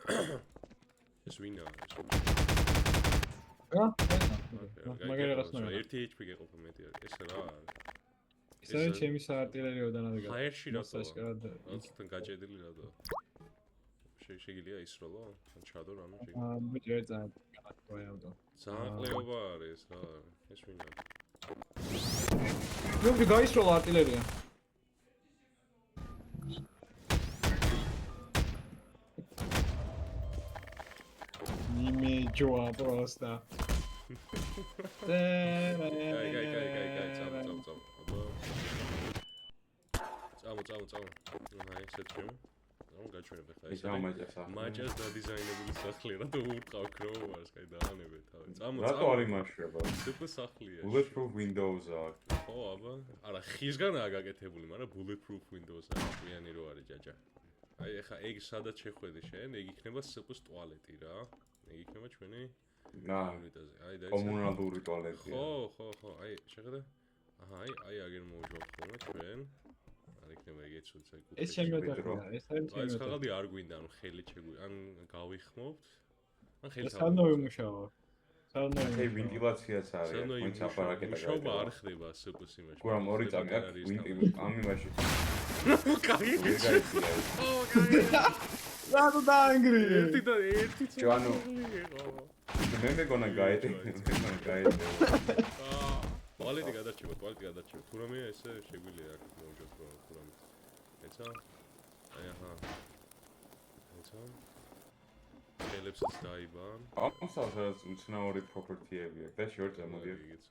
ეს ვინა? რა? მაგერას ნუ 1 HP გეყოფა მეტი არის. ეს რა არის? ეს ჩემი საარტილერიოდან არის. ჰაერში რატო? სასკარად. რატომ გაჭედილი რატო? შეგიძლია ისროლო? ან ჩადო რამე შეგიძლია? ბიჭო ეცა განაკვაავდო. ძალიან ყლეობა არის რა. ეს ვინა? ნუ გაისროლა არტილერია. Joa просто. წამო. აი შეჭრემ. რომ გაჩვენებ ახლა ეს. მაჯას დადიზაინებული სახლი რა თუ ურყავ ქროვარს, კაი დაანებე თავი. წამო. რატო არ იმაშრება? სუპერ სახლია. Bulletproof windows აქვს. ხო, აბა. არა, ხისგანაა გაკეთებული, მაგრამ bulletproof windows არის. ჭიანი რო არის ჯაჯა. აი ახლა ეგ სადაც შეხვედი შენ, ეგ იქნება სუპერ ტუალეტი რა. ეგ იქნება ჩვენი ნაიტაზე. აი და კომუნალური ტუალეტია. ხო. აი, შეხედე. აჰა, აი აგერ მოვუჟავთ ხოლმე ჩვენ. არ იქნება ეგეც უცე კუთხე. ეს შემოძახია, ეს არის აი, ხალხი არ გვინდა, ანუ ხელი ან გავიხმობთ. ან ხელი თავი. სანო იმუშავა. აი, ვენტილაციაც არის, მოიც აპარაკეტა გაიგე. შობა არ ხდება სუპერ სიმაში. გურამ ორი წამი აქვს ამ იმაში. კაი. რატო დაანგრი? ერთი ჯვანო. მე მეგონა გაიდე. ტუალეტი გადარჩება. თუ რამეა ესე შეგვიძლია აქ მოვუჯოთ თუ რამე. ეცა? აი აჰა. ეცა? ხელებსაც დაიბან. ამასაც უცნაური პროპორციები აქვს და შორტზე მოდიოთ.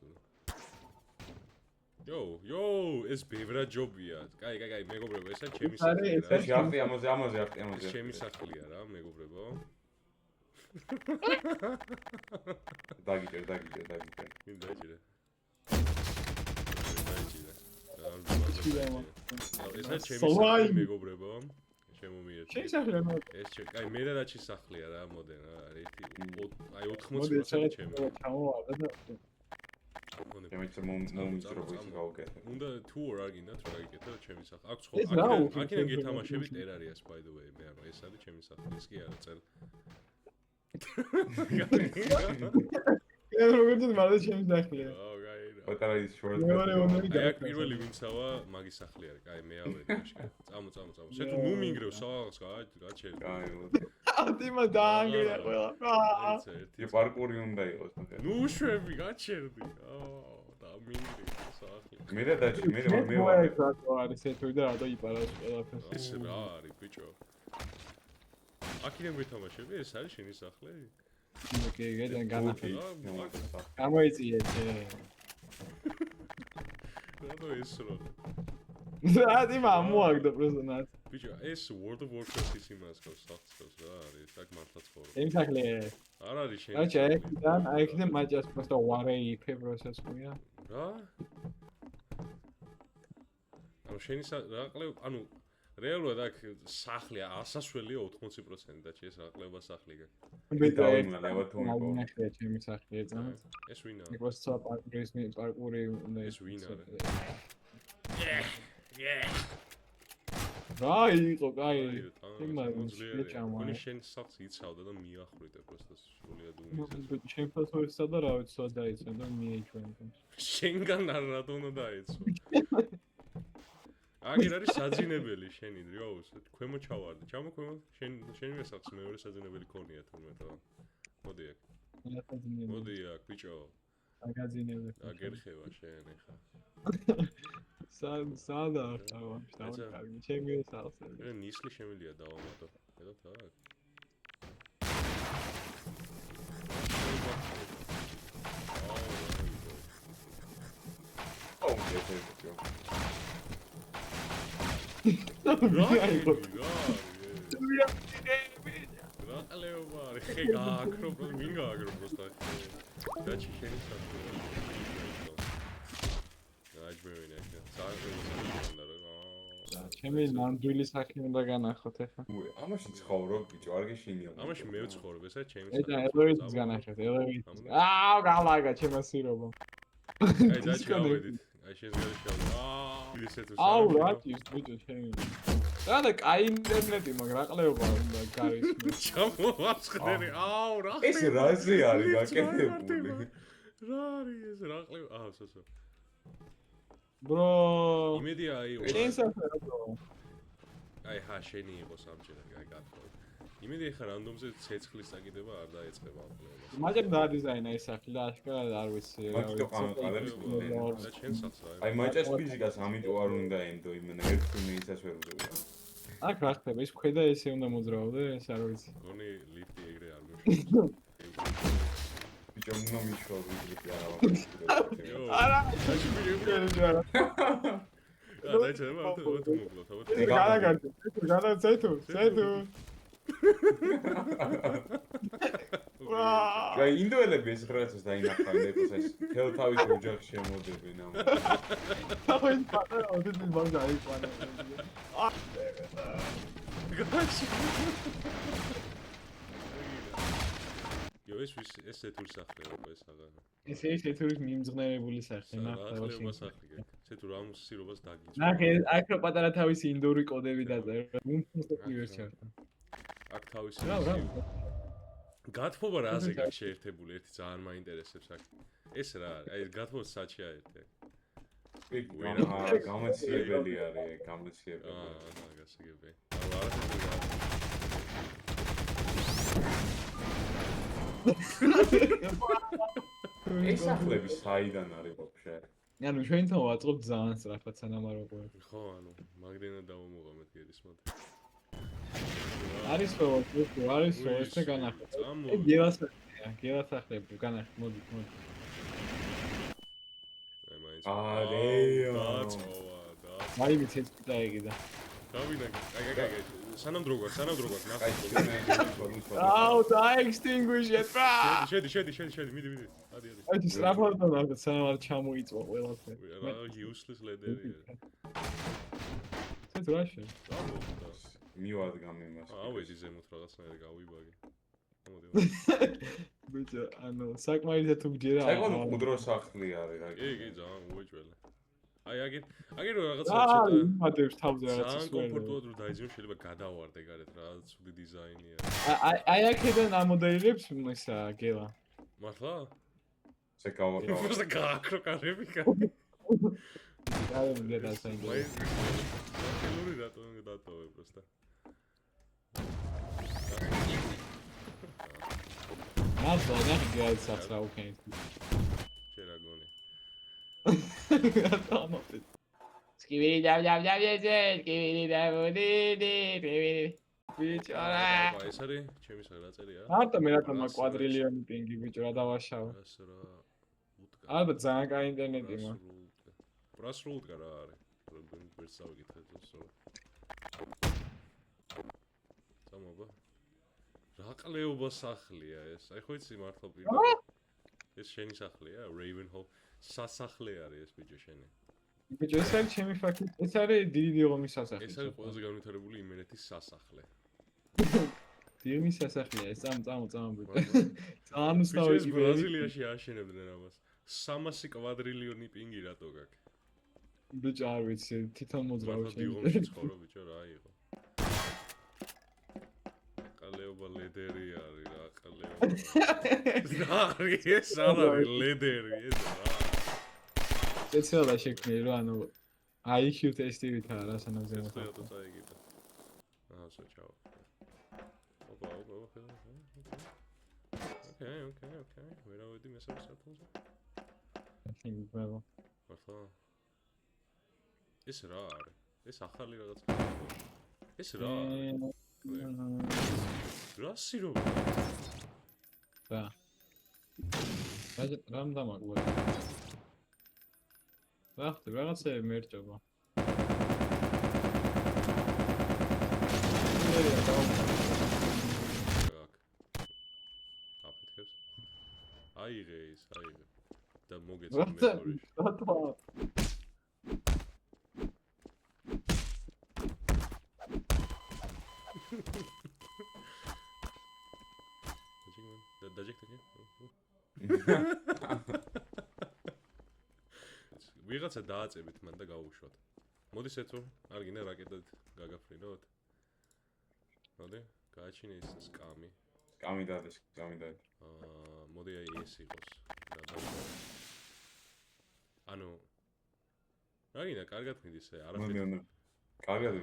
Yo, ეს ბევრად ჯობია. კაი, მეგობრებო, ესა ჩემი სახლია. ეს არტი ამაზე. ჩემი სახლია რა, მეგობრებო. დაგიჭერ. მინ დაიჭირე. ესა ჩემი სახლია, მეგობრებო. შემომიერთე. ჩემი სახლია. ეს კაი, მე და დაჩი სახლია რა, მოდენ რა, აი 80% ჩემი. ჩემიც მომიწრობ ის გავუკეთე. უნდა tour არ გინდათ რა გიკეთე ჩემი სახლი. აქვს ხო? აქედან გეთამაშები ტერარიას by the way. მე არა, ეს არის ჩემი სახლი. ეს კი არა, წელ. როგორ თვითონ ჩემი სახლია. პატარა ის შორტ. აი აქ პირველი ვინცავა მაგის სახლი არის. კაი, მე ავედი მაშკა. წამო. შენ თუ ნუ მინგრევ სახლს, გაჩერდი. კაი. ატიმა დაანგრია ყველა. ეს პარკური უნდა იყოს. ნუ შვები, გაჩერდი. და მინგრი სახლი. მე და დაჭი, მე არის ეთოი და რატო იპარავს ყველაფერს. ეს რა არის, ბიჭო? აქედან გეთამაშები, ეს არის შენი სახლი? ოკეი, გადან განახილე. გამოიწია. გამოიწიეთ. რატო ეს რო? ატიმა მოაგდო პრეზონად. ბიჭო, ეს World of Warcraft-ის იმას გავს, სახლს რა არის, აქ მართლა ცხოვრობ. იმ სახლი. არ არის შენი. აჩა, აქედან მაჭას просто ვარე ფებროსას ხუია. რა? ანუ შენი ანუ რეალურად აქ სახლია ასასვლელია 80% და ეს რა ყლება სახლი გაქვს. ნახე ჩემი სახლი ეწამეთ. ეს ვინა? ნიკოს პარკური ეს ვინა არის? რა იყო, კაი. მoni შენ სახლს იცავდა და მიახრიტე просто სრულიად უმიზეს. შენ ფასოვისა და რა ვიცი, სად დაიცენ და მიეჩვენე. შენგან რატო უნდა დაეცვა? აგერ არის საძინებელი შენი დროუს, ქვემო ჩავარდი. ჩამო ქვემო, შენივე სახლს მეორე საძინებელი ქონია თურმე რა. მოდი აქ. მოდი აქ, ბიჭო. აგაძინებე. აგერხევა შენ ეხა. სადა ხავა, დავაკარგი, ჩემი სახლს. ნისლი შემიძლია დავამატო. ხედავთ აქ. Ралева, хега, акробро, минга акробро просто. Дачи შენი საქმე. აჯბევინა ეს. საერთოდ რა. ჩემი ნამდვილი სახე უნდა განახოთ ახლა. ამაში ცხოვრობ ბიჭო, არ გეშინია. ამაში მე ვცხოვრობ, ესა ჩემი სახე. ედა ელოვიც განახეთ, ელოვიც. გალაგა ჩემასირობა. აი დაჩავედით. აი შენ გარეშავდა. ისეთ უსაუბრობ. რა ის ბიჭო ჩემი. რა და კაი ინტერნეტი მაგრამ რა ყლეობა უნდა გაისმის. ჩამოვაწყდები. აუ რა. ეს რაზე არის გაკეთებული? რა არის ეს რა ყლევა? აუ სოსო. ბრო. იმედია აი შენსაფერა ბრო. აი ხა შენი იყო სამჯერად აი გახო. იმედია ხა რანდომზე ცეცხლის წაკიდება არ დაეწყება ამ ყლევას. მაგრამ დაადიზაინა ეს სახლი და ашკარად არ ვიცი. მაგითო ყანყალებს და ჩემ სახლს აი მაჭას ფიზიკას ამიტომ არ უნდა ენდო იმენა ერთხელ მიიცას ვერ უძღვია. აქ რა ხდება ის ქვედა ესე უნდა მოძრაოდე ეს არ ვიცი. გონი ლიფტი ეგრე არ მოშვა. ბიჭო ნუ მიშვა ვიდრე არა ვაფიქრე. არა. დაიწყება ავტომატურად მოკლოთ. გადაგარდე. გადაცეთო. ცეთო. რა ინდოელები ეს რაღაცას დაინახავენ ეს თელ თავის ოჯახში შემოდებენ ამ. ახლა ის პატარა ოდესის მაგ დაიყვანა. გაში. იო ეს ეთურ სახლია უკვე ეს აღარა. ეს ეთურის მიმძღნელებული სახლი ნახე სახლი. ეთურ ამ სირობას დაგიწყო. ნახე აქ რა პატარა თავისი ინდური კოდები დაწერა. მუნფოსტი ვერ ჩავდა. აქ თავისი გათბობა რაზე გაქვს შეერთებული ერთი ძალიან მაინტერესებს აქ. ეს რა არის? აი გათბობა საჩია ერთი. გამოცდილებელი არის, გამოცდილებელი. აა, გასაგები. არა ეს სახლები საიდან არის ვაფშე? ანუ ჩვენთან ვაწყობთ ძალიან სწრაფად სანამ არ ვაყვებით. ხო, ანუ მაგდენად დავამოყამეთ გერის მოდი. არის ხო, არის ხო, ეს განახეთ. ეს გელასახლია, გელასახლები განახეთ, მოდი. არეო. მაინც ეს დაიგიდა. დავიდა, აი, სანამ დრო გვაქვს, ნახე. აუ, დაექსტინგვიშეთ რა. შედი, მიდი. ადი. აი, სწრაფად დავარდა, სანამ არ ჩამოიწვა ყველაფერი. რა useless leader-ია. ეს რა შე? მივად გამიმას. ავედი ზემოთ რაღაცნაირად გავიბაგე. მოდი. ბიჭო, ანუ საკმაოდ თუ გჯერა. საკმაოდ მუდრო სახლი არის რა. კი, ძალიან უეჭველა. აი, აგერ რაღაცა ცოტა. იმადებს თავზე რაღაცა. ძალიან კომფორტულად რომ დაიძინო, შეიძლება გადავარდე გარეთ რა, ცუდი დიზაინია. აი, აქედან ამოდელებს ისა გელა. მართლა? შეკავაკავ. просто გააკრო კარები კა. არა, მე დასაინტერესო. ლური რატომ დატოვე просто. მართლა ნახე გაიცახს რა უკენ. შეიძლება გონი. ამაფე. სკივირი დავდე, სკივირი დავდე. ბიჭო რა. ეს არის ჩემი საგრაწერია. მარტო მე რატომ მაგ კვადრილიონი პინგი ბიჭო რა დავაშავე. ეს რა უტკა. ალბათ ძალიან კაი ინტერნეტი მაგ. პრასრულტკა რა არის? პრობლემი ვერც დავიკითხეთ ზუსტად. სამობა. რა ყლეობა სახლია ეს? აი ხო იცი მართლა პირდაპირ. ეს შენი სახლია, Ravenhall. სასახლე არის ეს ბიჭო შენი. ბიჭო ეს არის ჩემი ფაქტი. ეს არის დიდი ომის სასახლე. ეს არის ყველაზე განვითარებული იმერეთის სასახლე. დიემის სასახლეა ეს წამო ბიჭო. წამოსავი ბრაზილიაში აშენებდნენ ამას. 300 კვადრილიონი პინგი რატო გაქვს? ბიჭო არ ვიცი თვითონ მოძრავი შენ. ცხოვრობ ბიჭო რა იყო? ყლეობა ლედერი არის რა ყლეობა. რა არის ეს არის ლედერი ეს რა. სპეციალურად შექმნილი რომ ანუ IQ ტესტივით არა სანამ ზემოთ. ხო წაიგიდა. აჰა შეჭაო. ოპა. ოკეი. ვერავედი მესამე სართულზე. იმბავ. ხო. ეს რა არის? ეს ახალი რაღაცა. ეს რა არის? რა სირობა? რა. რამ დამაგვა? რა ხდება? რაღაცა მერჭობა. აფეთქებს. აიღე ის, აიღე. და მოგეცა მეორე. რატო? ვიღაცა დააწებით მან და გაუშვათ. მოდის ეთო, არ გინდა რაკეტად გაგაფრინოთ. მოდი, გააჩინე ის სკამი. სკამი დადეს. მოდი აი ეს იყოს. ანუ რა გინდა, კარგად მიდის, არაფერი. კარგად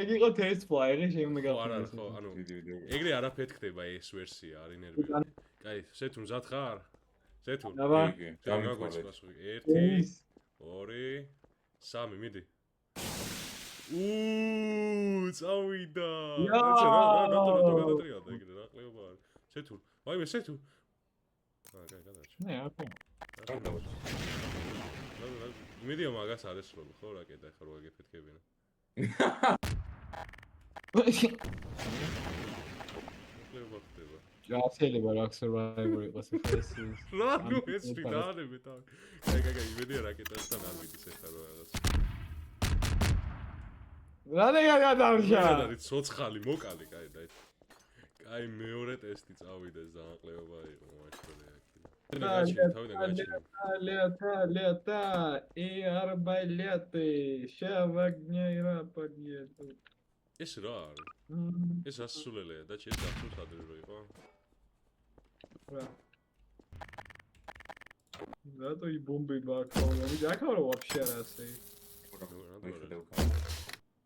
ეგ იყო test fly-ი შემდგა. არა, ხო, ანუ ეგრე არაფერი ხდება ეს ვერსია, არ ინერვიო. კაი, სეთუ მზად ხარ? სეთუ. აბა, გაგვიწყოს 1 2 3 მიდი. წავიდა. რატო გადატრიალდა ეგრე რა ყლეობა არის. სეთუ. ვაიმე სეთუ. კაი, გადაჭი. ნე, აკა. მიდიო მაგას არის რომ ხო რაკეტა ხარ ვაგეფეთქებინა. ყლეობა ხდება. შეიძლება რა survivor იყოს ეს. რა ნუ ეს ფინალები და. კაი, იმედია რაკეტასთან არ მიდის ახლა რა რაღაც. რა გადავშა? არის ცოცხალი მოკალი, კაი და ეს. კაი მეორე ტესტი წავიდეს და აყლეობა იყო მაშინ. Лето, и арбалеты, шавагнейра подъеду. ეს რა არის? ეს ასულელია და ეს გასულ სადრე რო იყო? რა. Зато и бомбы бакала. Ведь акара вообще раз.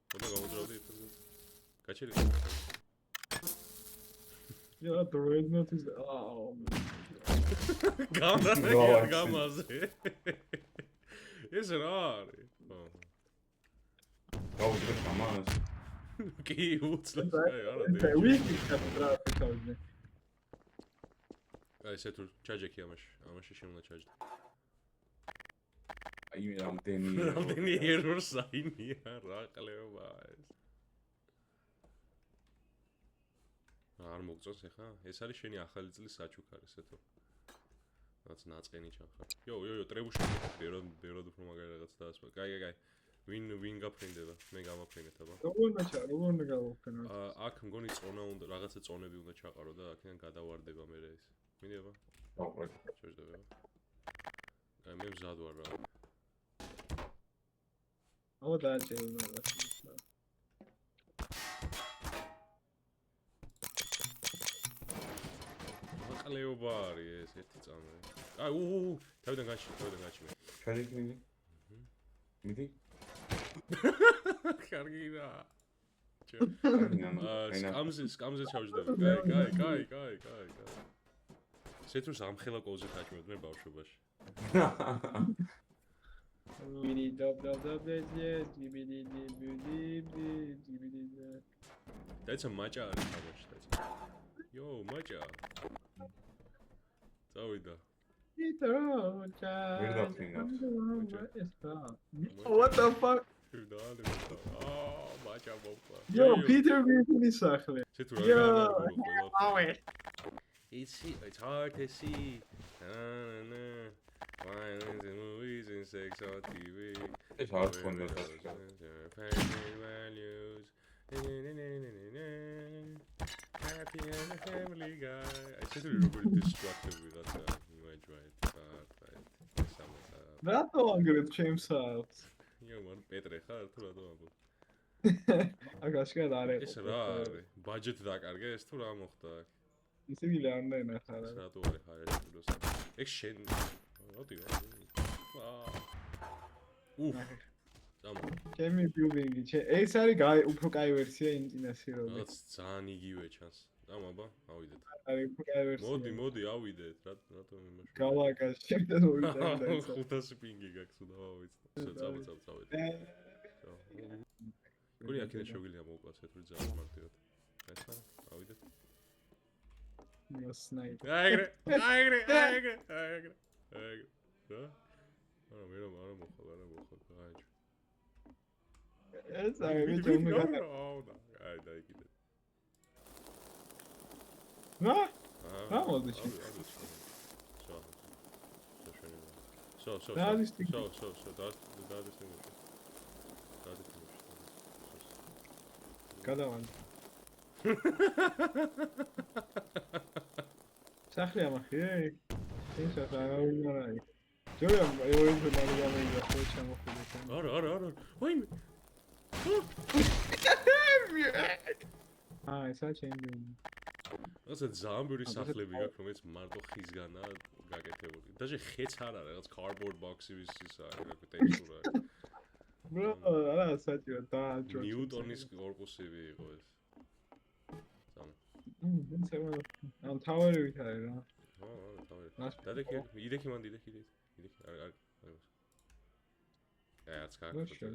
Куда гавудравდი это? Качели. Я dreadnought is გამაზე. ეს რა არის? გავუძრებ ამას. კი, უცლებს, არა და ვიკი კატრაფიკავდნენ. აი ესე თუ ჩაჯექი ამაში შემონა ჩაჯდა. აი მე რამდენი ერორ საინია რა ყლეობა ეს. არ მოგწონს ახლა? ეს არის შენი ახალი წლის საჩუქარი ესეთო. რაც ნაწყენი ჩახარ. იო, ტრებუში ბეროდ უფრო მაგარი რაღაც დაასვა. კაი. ვინ გაფრინდება? მე გამაფრინეთ აბა. როგორ უნდა გავაფრინო? აქ მგონი წონა უნდა, რაღაცა წონები უნდა ჩაყარო და აქედან გადავარდება მე ეს. მინდა აბა. ჩაჯდება. აი მე მზად ვარ რა. აუ დააჭერა რა. ყლეობა არის ეს ერთი წამე. აი თავიდან გაჩი. ჩაჯექი მიდი. კარგი რა. სკამზე ჩავჯდები. კაი. სეთრუს ამხელა კოზე ხაჭმევთ მე ბავშვობაში. მინი დაბდაბდაბდე ჯიბიდი. დაიცა მაჭა არის თამაში დაიცა. იო, მაჭა. წავიდა. What the fuck? მაჭა მოპა. Yo, Peter Griffinis სახლი. სეთრუ რა გაიგო? It's hard to see. Violence in movies and sex on TV. ეს არ თქვენდა values. Happy and a family guy. I said we were destructive with that. You enjoy it. რატო ანგრევ ჩემს საათს? იო, მან პეტრე ხარ თუ რატო ამბობ? აგაშკად არ ეს რა არის? ბაჯეტი დაკარგეს თუ რა მოხდა აქ? ისე გილე არ ნახა რა. რატო არის ხარჯებულოს? ეგ შენ როდი რა? წამო. ჩემი ბილდინგი, ეს არის უფრო კაი ვერსია ინტინასირობი. რაღაც ძალიან იგივე ჩანს. წამო აბა, ავიდეთ. არის უფრო კაი ვერსია. მოდი, ავიდეთ. რატო იმაში? გავაკას შემდეგ მოვიდა და ეს. 500 პინგი გაქვს და ავიცნო. წავიდეთ. გული აქედან შეგვიძლია მოვკლას ეთური ძალიან მარტივად. ესა, ავიდეთ. სნაიპ. აიგრე. რა? არა, მე რა მოხდა. გაიჭ. ეს არის მე ჩემი გადა. აი დაიგიდე. რა? რა მოდი შე? So. გადავან. სახლი ამახი? ეს ახლა რა უნდა არის? ჯორა ეური თუნარი გამიგია ხო ჩამოხვიდე ჩვენ. არა. ვაიმე. ესა ჩემი. ასე ზამბური სახლები გაქვს, რომელიც მარტო ხისგანაა გაკეთებული. დაჟე ხეც არ არის, რაღაც cardboard box-ის ისა, რაღაც ტექსტურა. ბრო, არა საჭირო და ჯორჯ. ნიუტონის კორპუსები იყო ეს. ზამო. ან თავარი ვითარე რა. თავი. დადექი, იდექი მან იდექი. არ. არც კარგი. ოკეი.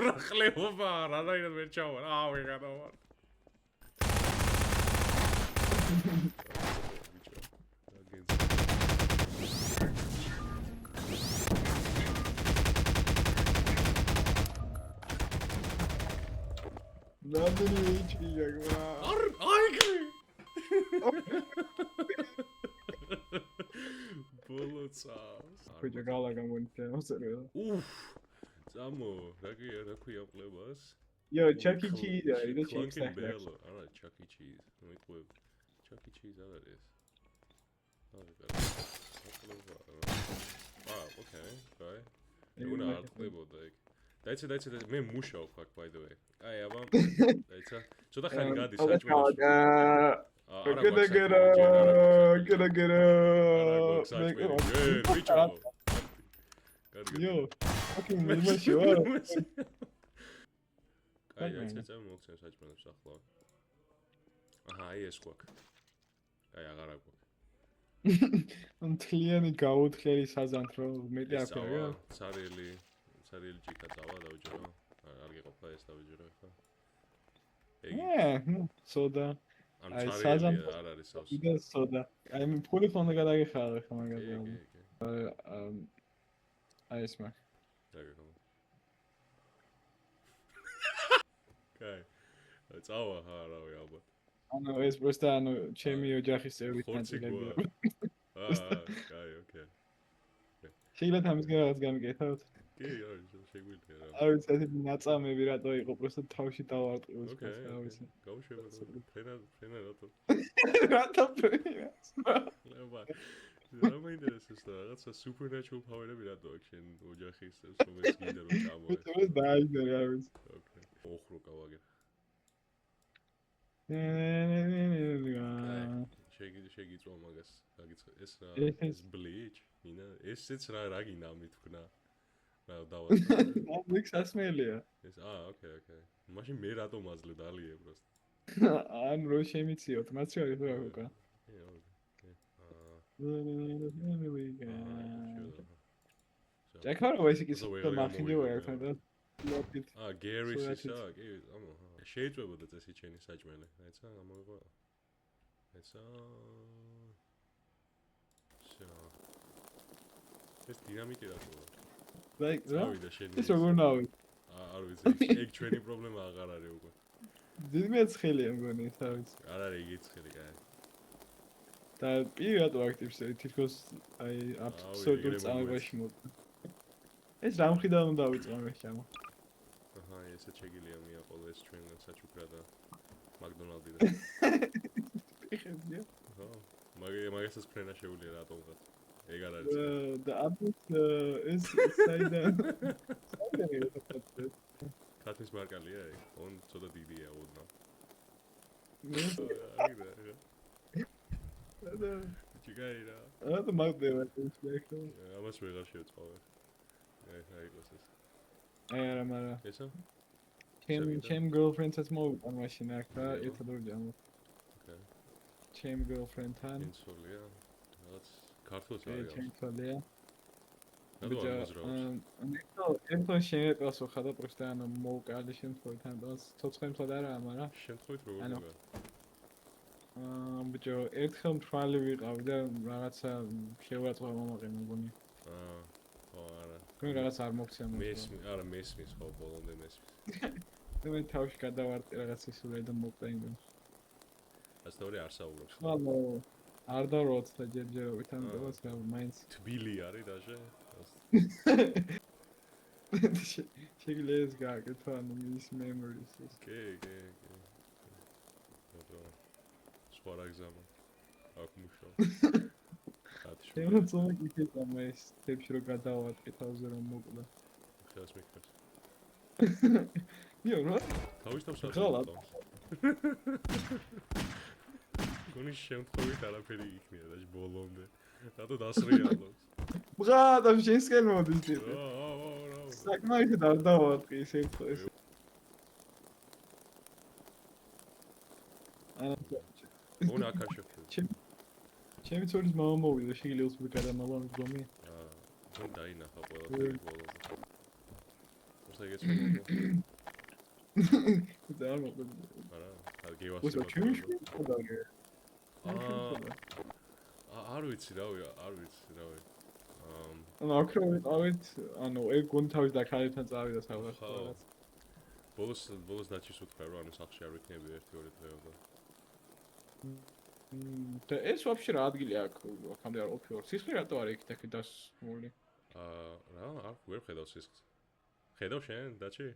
რა ხლებობა, რანაირად ვერ ჩავარ. ვიღანა. ნამდვილი HP-ია გმა. აიგრი. ბოლოცავს. ხუჭა გალა გამონითა მოსერელა. ზამო, რა ქვია ყლებას? Yo, Chuck E. Cheese, είδες και Clunky Bell, არა, Chuck E. Cheese, მოიყვებ. Chuck E. Cheese არ არის. Okay, right. Უნდა არ ყლებოდა ეგ. დაიცა, მე მუშაობ აქ by the way. აი, აბა, დაიცა. ცოტა ხანი გადის საჭმელში. Yo, fucking მიმაში ვარ. აი, დაიცა მოგცემ საჭმელებს ახლა. აჰა, აი ეს გვაქვს. აი, აღარა გვაქვს. მთლიანი გაუთხელი საზანთრო მეტი აფერია. ცარიელი ჭიქა წავა დავიჯერო. არ გიყოფა ეს დავიჯერო ხა. სოდა. აი საზანთრო არ არის სავს. იდა სოდა. აი მე ფული ხონდა გადაგიხარო ხა მაგაზე. აი ეს მაგ. დაგეკო. კაი. წავა ხა რავი ალბათ. ანუ ეს პროსტა ანუ ჩემი ოჯახის წევრი თანწილებია. კაი, ოკეი. შეიძლება ამის რაღაც გამიკეთოთ? კი, შეგვიძლია რა. არ ვიცი, ეს ნაწამები რატო იყო, პროსტა თავში დავარტყიოს ოკეი, რა ვიცი. გავუშვება. ფრენა რატო? რატო ფრენა? ლება. რა მეინტერესებს და რაღაცა supernatural power-ები რატო აქვს შენ ოჯახის წევრს რომელიც გინდა რომ ჩამოე. ეს დაიჯერე, არ ვიცი. ოკეი. ოხრო გავაგე. შეგიწვა მაგას. გაგიცხე ეს რა ეს bleach? მინა ესეც რა გინდა ამით ვქნა. რა დავასწავლე. ამიქს ასმელია. ეს ოკეი. მაშინ მე რატო მაძლე დალიე პროსტ. ან რო შემიციოთ, მათ შორის რა უკა. ჭექარო ეს ის მახინჯო ერთხელ და გერის ისა, კი, ამო. შეიძლება წესი ჩენი საჭმელი. აიცა, ამოიღო. აიცა. ეს დინამიტი რატოა? რა? ავიდა შენი. ეს როგორ ნავი? არ ვიცი, ეგ ჩვენი პრობლემა აღარ არის უკვე. ძიმე ცხელია მგონი ეს არ ვიცი. არ არის იგი ცხელი, კაი. და პირად აქტივს თითქოს აი აბსოლუტურ წამებაში მოდი. ეს რა მხრიდან უნდა დავიწყო ჩემო? აჰა, ესე შეგიძლია მიაყოლო ეს ჩვენგან საჩუქრა და მაკდონალდიდან. ეხებია. ხო, მაგასაც ფრენა შეუძლია რატომღაც. ეგ არ არის. და აბსოლუტ ეს საიდან ქათმის მარკალია ეგ. on ცოტა დიდია ოდნა. ჩიგაირა. და მაგდება ეს ლექო. ამას ვეღარ შევწავე. აი იყოს ეს. აი არა, მაგრამ ესა? ჩემ girlfriend-საც მოვიტან მაშინ აქ და ერთად ვიჯამო. ოკეი. ჩემ girlfriend-თან. ინსოლია. რაღაც ქართულს აი, არის. ჩემ თვალია. ბიჭო, ერთო შეეტყოს ხადა პროსტა ანუ მოვკალი შემთხვევით ან დას ცოცხლი თვლა არა, მაგრამ შემთხვევით როგორ ანუ, იქნება? ბიჭო, ერთხელ მთვალი ვიყავი და რაღაცა შევაწყო მომაყი მგონი. ხო, არა. მე რაღაც არ მოგცია მესმის ხო, ბოლომდე მესმის. მე თავში გადავარტყი რაღაც ისურე და მოვყდა იმენ. ასწავლე არ საუბრობს. ხალო არ დავროთ და ჯერჯერობით ამ დროს რა მაინც თბილი არის დაჟე? შეგიძლია ეს გააკეთო ანუ მის memories ის. კი. სხვა რა გზამა? აქ მუშაობ. შემოწმე იქეთ ამ ეს თებში რომ გადავატყი თავზე რომ მოკვდა. ხელს მიქრეს. იო რა? თავის თავს ღალატ. გონის შემთხვევით არაფერი იქნია და ბოლომდე. რატო დასრიალობს? ბღა და შენსკენ მოდის ტიპი. რა. საკმაოდ არ დავატყი ეს. ონა აკაშოქი. ჩემი ცოლის მამა მოვიდა შეგიძლია უცბი გადამალან გზომი. გონ დაინახა ყველაფერი ბოლომდე. მოსაგეცემო. და არ მოყვე. არა, კარგი ვასი. უსო ჩემი შეგდაგე. არ ვიცი რა ვია. ანუ აქ რომ ვიყავით, ანუ ეგ გონ თავის და ქალებთან წავიდა საერთოდ. ბოლოს დაჩის უთხრა რომ ანუ სახში არ ვიქნები 1-2 დღეობა. და ეს ვაფშე რა ადგილი აქვს? აქამდე არ ყოფილა. სისხლი რატო არ იქით აქ დასმული? რა, არ ვერ ხედავ სისხლს. ხედავ შენ, დაჩი?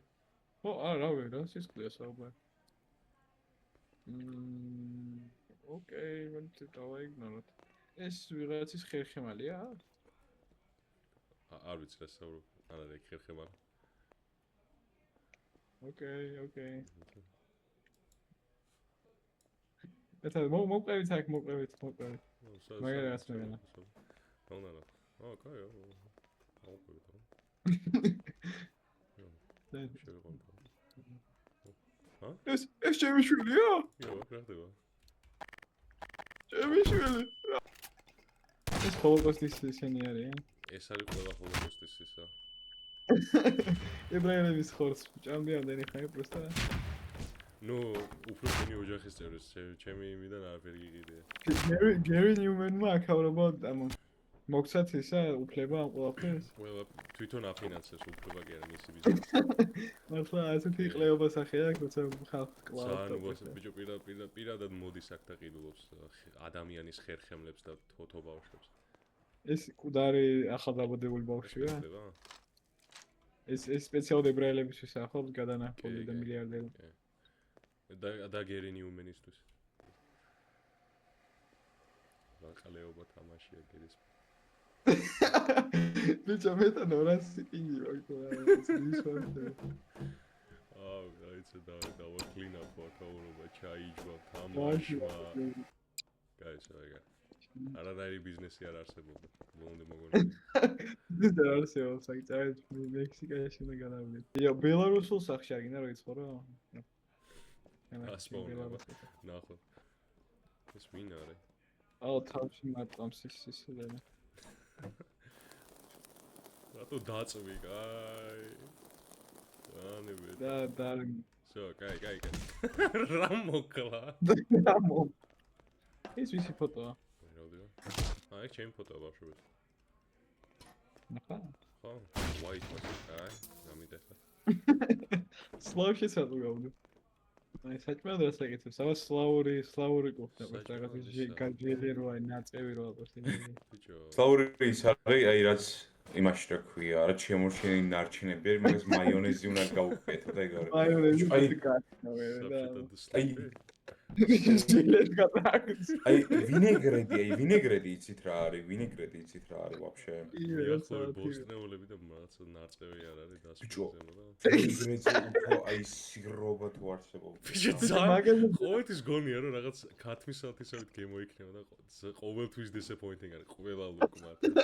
ო, რა ვერ რა სისხლია საუბარი. ოკეი, ვანც დავაიგნოროთ. ეს ვიღაცის ხერხემალია? არ ვიცი რა საუბრობ. არა, ეგ ხერხემალი. ოკეი. ეთა მოყვებით აქ, მოყვებით. მაგარაც მენა. ნონა. კაი. მოყვებით. ეს ჩემი შვილია? იო, რა ხდება? ჩემი შვილი. ეს ჰოლოკოსტის ისენი არიან. ეს არის ყველა ჰოლოკოსტის ისა. ებრაელების ხორცს ჭამდი ამდენი ხანი პროსტა. ნუ, უფრო შენი ოჯახის წევრს, ჩემი იმიდან არაფერი გიყიდია. გერი ნიუმენმა აკავრობა ამ მოგცათ ისა უფლება ამ ყველაფერს? ყველა თვითონ აფინანსებს უფლება კი არა მისი ბიზნესი. მართლა ასეთი ყლეობა სახე აქვს, როცა ხალხს კლავდა. სანუ ბიჭო პირადად მოდის აქ და ყიდულობს ადამიანის ხერხემლებს და თოთო ბავშვებს. ეს კუდარი ახალდაბადებული ბავშვია? ეს სპეციალურად ებრაელებისთვის ახლავს გადანახული და მილიარდერი. და გერი ნიუმენისთვის. რა ყლეობა თამაშია გერის. ბიჭო მეტა 200 პინგი მაქვს ეს ისვანტე. აიცი დავაკლინა ფოტოურობა ჩაიჯვა თამაშმა. გაიცი ეგა. არანაირი ბიზნესი არ არსებობდა. ბოლომდე მოგონია. ეს არ არსებობს, საერთოდ მექსიკაში უნდა განავლიდე. იო, ბელარუსულ სახში აგინა რო იცხოვრო? ნახო. ეს ვინ არის? თავში მარტყამს ის და რატო დაწვი, კაი. ანებე. და სო, კაი. რა მოკლა? ეს ვისი ფოტოა? რაოდენა? ეგ ჩემი ფოტოა ბავშვების. ნახა. ხო, white მასი, კაი, გამიდეხა. სლავში სადღა გავდო. აი საჭმელად რას აკეთებს? აბა სლავური კუხნა, რაღაც გაჯელი რო აი ნაწევი რო აქვს. ბიჭო. სლაური ის არის, აი რაც იმაში რა ქვია, რაც შემორჩენილი ნარჩენები არის, მაგას მაიონეზი უნდა გაუკეთო და ეგ არის. მაიონეზი აი აი შილეთ გადააკეთე. აი ვინეგრეტი იცით რა არის ვაფშე. იახო ბოსტნეულები და რაღაც ნაწევი არ არის დასრულდება და. ვინეგრეტი უფრო აი სიგრობა თუ არსებობს. ბიჭო ძალიან ყოველთვის გონია რომ რაღაც ქათმისალთისავით გემო იქნება და ყოველთვის disappointing არის ყველა ლუკ მართლა.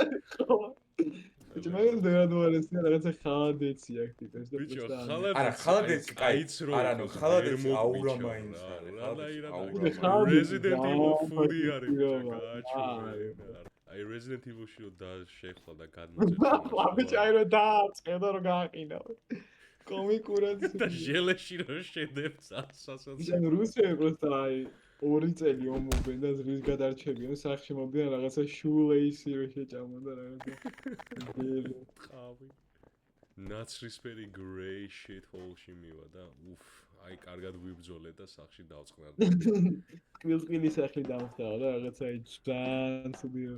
ბიჭო მაგას დერადუარესი რაღაცა ხალადეცი აქ ტიპებს და ბიჭო ხალადეცი კაიც რო არა ნუ ხალადეცი აურა მაინც არის. Resident Evil 4 არის გააჩვენა. აი Resident Evil-ში რო შეხლა და გადმოწერა. ბიჭო აი რო დააწყედა რომ გააყინა. კომიკურად და ჟელეში რო შედებს ასასოც. ისე რუსები просто აი 2 წელი ომობენ და ზრის გადარჩებიან სახში მომდიან რაღაცა შულეისი რო შეჭამონ და რაღაცა. ყავი. ნაცრისფერი grey shit hole-ში მივა და უფ აი კარგად ვიბრძოლე და სახში დავწყნარდა. კვილკილი სახლი დამხდარა და რაღაცა ძალიან ცუდია.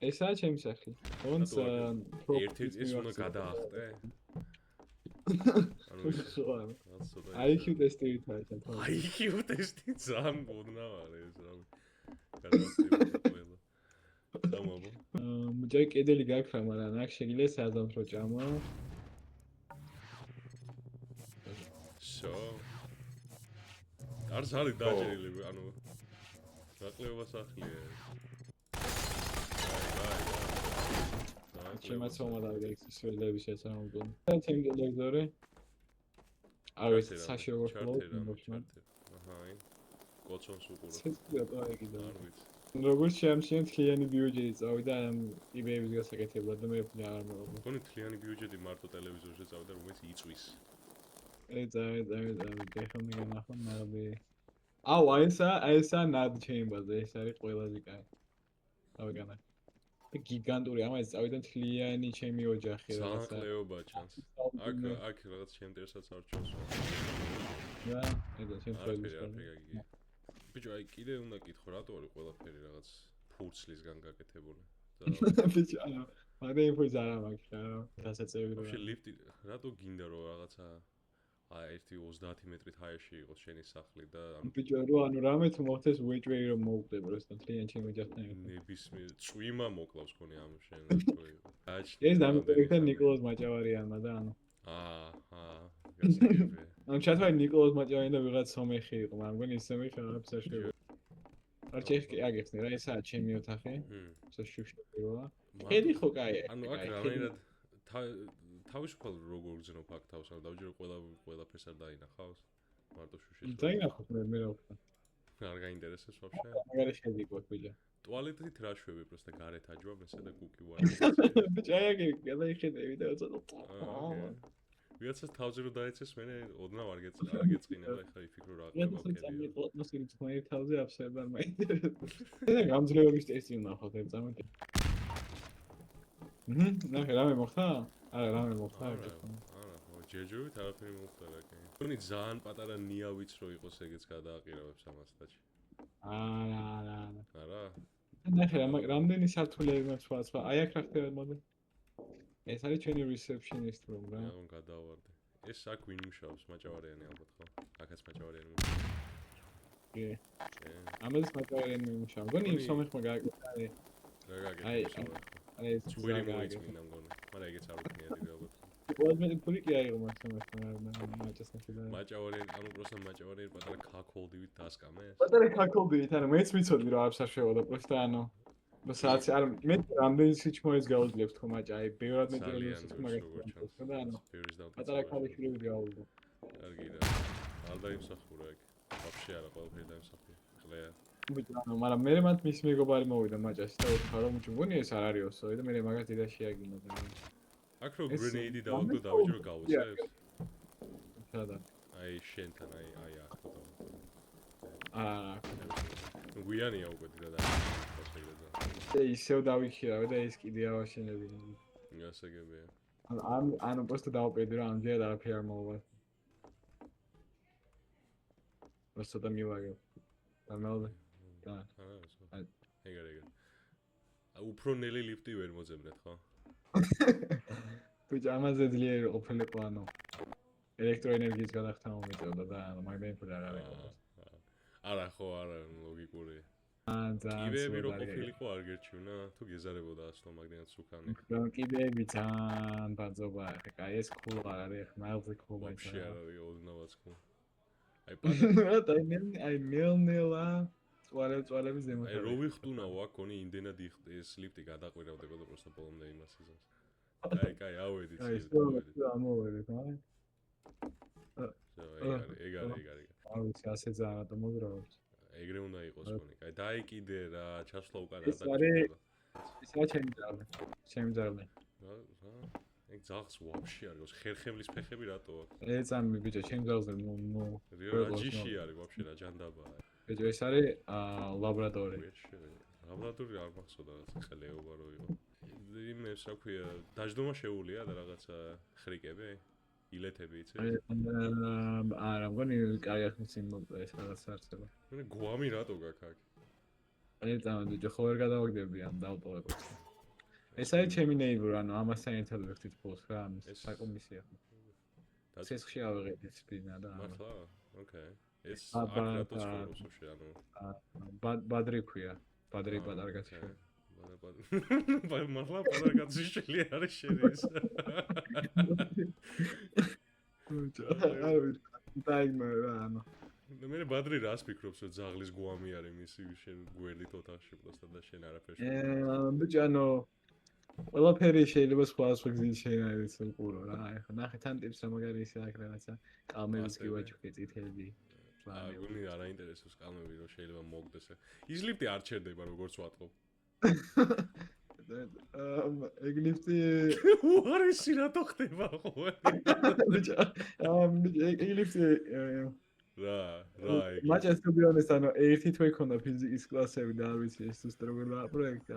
ესაა ჩემი სახლი. თუნც ერთ-ერთი ეს უნდა გადაახტე. IQ ტესტი ვითარდა. IQ ტესტი ძალიან მოდნა არის ეს რავი. გადავწყვეტ ყველა. წამოაბო. მუჯაი კედელი გაქვს რა, მაგრამ აქ შეგიძლია საზამთრო ჭამა. შო. არც არის დაჭერილი, ანუ რაკლება სახლია. შემაცომა და ექსის ველები შესაძლებელი. ჩემი ტელევიზორი. არ ვიცი, საში როგორ ხლობ. აჰა, აი. კოცონს უყურებ. ცეცხლია და აი კიდე. არ ვიცი. როგორც შეამჩნიეთ თლიანი ბიუჯეტი წავიდა ამ eBay-ის გასაკეთებლად და მე არ მოვიდა. მგონი თლიანი ბიუჯეტი მარტო ტელევიზორზე წავიდა, რომელიც იწვის. გეხომ მიგანახო ნაბი. აუ, ესა ნად ჩემბაზე, ეს არის ყველაზე კაი. ავიგანა. გიგანტური, ამაზე წავიდა თლიანი ჩემი ოჯახი რაღაცა. საყლეობა ჩანს. აქ რაღაც შემტერსაც არ ჩანს. და, ედა შემთხვევის კარგი. ბიჭო, აი კიდე უნდა კითხო, რატო არის ყველაფერი რაღაც ფურცლისგან გაკეთებული? ბიჭო, არა, მაგრამ იმფოც არა მაქვს რა, დასაწევი რა. ვაფშე ლიფტი, რატო გინდა რომ რაღაცა აი ერთი 30 მეტრით ჰაერში იყოს შენი სახლი და ბიჭო, ანუ რამე თუ მოხდეს უეჭველი რომ მოვკვდე პროსტა თლიან ჩემი ოჯახთან. ნებისმიერ წვიმა მოკლავს ქონი ამ შენ. ეს დამოკიდებულია ნიკოლოზ მაჭავარიანმა და ანუ. გასაგებია. ანუ ჩათვალე ნიკოლოზ მაჭავარიანი და ვიღაც სომეხი იყო, მაგრამ მგონი ის სომეხი რაღაც საშუალო. არ ჩეხი აგიხსნე რა, ესაა ჩემი ოთახი. საშუალოა. ხედი ხო კაია. ანუ აქ რამენად თავისუფალ როგორ გძნობ აქ თავს, ანუ დავჯერო ყველაფერს არ დაინახავს. მარტო შუშით. დაინახოთ მე რა ვქნა. არ გაინტერესებს ვაფშე? მაგარი შედი გქონდა ბიჭო. ტუალეტით რა შვები, პროსტა გარეთ აჯვა მესა და კუკი ვარ. ბიჭო, აი აქ გადაიხედები და ცოტა. ვიღაცას თავზე რო დაეცეს, მე ოდნავ არ გეწყინება, ეხლა იფიქრო რა ყება ვიღაცას წამი ატმოსფერის თქვენი თავზე აფსებან მაინტერესებს. და გამძლეობის ტესტი ვნახოთ ერთ წამით. ნახე რამე მოხდა? არა, რამე მოხდა არა, ჯერჯერობით არაფერი მოხდა რა კი. თუნი ძალიან პატარა ნიავიც რო იყოს, ეგეც გადააყირავებს ამას დაჩი. არა. ნახე რამდენი სართულები მაქვს სხვა. აი აქ რა ხდება მოდი. ეს არის ჩვენი receptionist room რა. რა გადავარდე. ეს აქ ვინ მუშაობს? მაჭავარიანი ალბათ ხო? აქაც მაჭავარიანი. კი. ამას მაჭავარიანი მუშაობს. გონი იმ სომეხმა გააკეთა. რა გააკეთა? აი ეს ძვირი მოიწმინდა მგონი. მაგრამ ეგეც არ ვქნია დიდი ალბათ. ყველაფერი ფული კი აიღო მაქსიმუმად მაჭასნახი და მაჭავარიანი, ანუ პროსტა მაჭავარიანი პატარა ქაქოლდივით დასკამეს. პატარა ქაქოლდივით, ანუ მეც ვიცოდი რომ არ საშუალო პროსტა ანუ სადაც არ მე რამდენი სიჩმოეს გავუძლებს თქო მაჭა აი ბევრად მეტი თქო მაგას და ანუ პატარა ქალიშვილები გავუძლო. კარგი რა. არ დაიმსახურა ეგ. ვაფშე არა ყველაფერი დაიმსახურა. ხლეა. ბიჭო, ანუ მაგრამ მე მათ მის მეგობარი მოვიდა მაჭაში და უთხრა რომ მგონი ეს არ არის ოსო და მე მაგას დიდად შეაგინა და აქ რო გრენეიდი დავაგდო დავიჯერო გავუწევს. სადა? აი შენთან აი აქ ხო დავაგდო. არა. გვიანია უკვე დიდად ისევ დავიხირავე და ის კიდე ავაშენები. გასაგებია. ანუ პროსტა დავპედი რომ ამჯერად არაფერი არ მოვა. პროსტა და მივაგებ. და მელდა. და. ეგარ. უფრო ნელი ლიფტი ვერ მოძებნეთ ხო? ბიჭო, ამაზე ძლიერი ყოფილიყო ანუ ელექტროენერგიის გადახდა მომეწოდა და ანუ მაგდენ ფული არ არის. არა ხო, არა ლოგიკური. ძალიან კიბეები რო ყოფილიყო არ გერჩივნა, თუ გეზარებოდა ასლო მაგდენაც უკანი. კიბეები ძალიან ბაძობა, ეხა ეს cool არ არის, ეხა მალზე cool მაინც. ვაფშე არ არის ოდნავაც cool. აი ნელ-ნელა წვალები ზემოთ. აი რო ვიხტუნაო აქ კონი იმდენად ეს ლიფტი გადაყვირავდებოდა პროსტა ბოლომდე იმას სიზონს. კაი, ავედით. აი, ამოვედით, აი. ეგ არის. არ ვიცი, ასე ძალიან რატომ მოგრავებს. ეგრე უნდა იყოს კონი. კაი, დაიკიდე რა, ჩასვლა უკან არ დაგჭირდება. ისაა ჩემი ძაღლი. რა? ეგ ძაღლს ვაფშე არ გავს. ხერხემლის ფეხები რატო აქვს? ეცამი ბიჭო, ჩემი ძაღლზე რა ჯიში არის ვაფშე რა ჯანდაბაა. ბიჭო, ეს არის ლაბრადორი. ლაბრადორი არ მახსოვდა რაღაც ხელეობა რო იყო. იმეს რა ქვია, დაждდომა შეუულია და რაღაცა ხრიკები, ილეთები იცი? არა, მგონი კაი ახმის იმ ეს რაღაც არცება. მე გვამი რატო გაქვს აქ? აი წამო ბიჭო, ხო ვერ გადავაგდები ამ დავტოვებ. ეს არის ჩემი neighbor, ანუ ამასთან ერთად ვიხდით ფულს რა, ამის საკომისია. ცეცხლში ავიღეთ სპინა და მართლა? ოკეი. ეს აქ რატო ცხოვრობს უშე, ანუ ბადრი ქვია. ბადრი პატარგაცი. მართლა პატარა კაცი შელი არის შენი ეს. დაიგმა რა ანუ. მე ბადრი რას ფიქრობს რომ ძაღლის გვამი არის მისი შენ გვერდით ოთახში პროსტა და შენ არაფერს. ბიჭო ანუ ყველაფერი შეიძლება სხვა გზით შეიძლება უყურო რა. ეხლა ნახე თან ტიპს რა მაგარი ისე აქ რაღაცა კალმებიც კი ვაჭუქე წითელი. გუნი არ აინტერესებს კალმები რომ შეიძლება მოგდეს. ის ლიფტი არ ჩერდება როგორც ვატყობ. ეგ ლიფტი უარესი რატო ხდება ხო? ბიჭო ეგ ლიფტი რა ეგ. მაჭეს თუ ბიონეს ანუ ერთი თვე ქონდა ფიზიკის კლასები და არ ვიცი ეს უბრალოდ პროექტი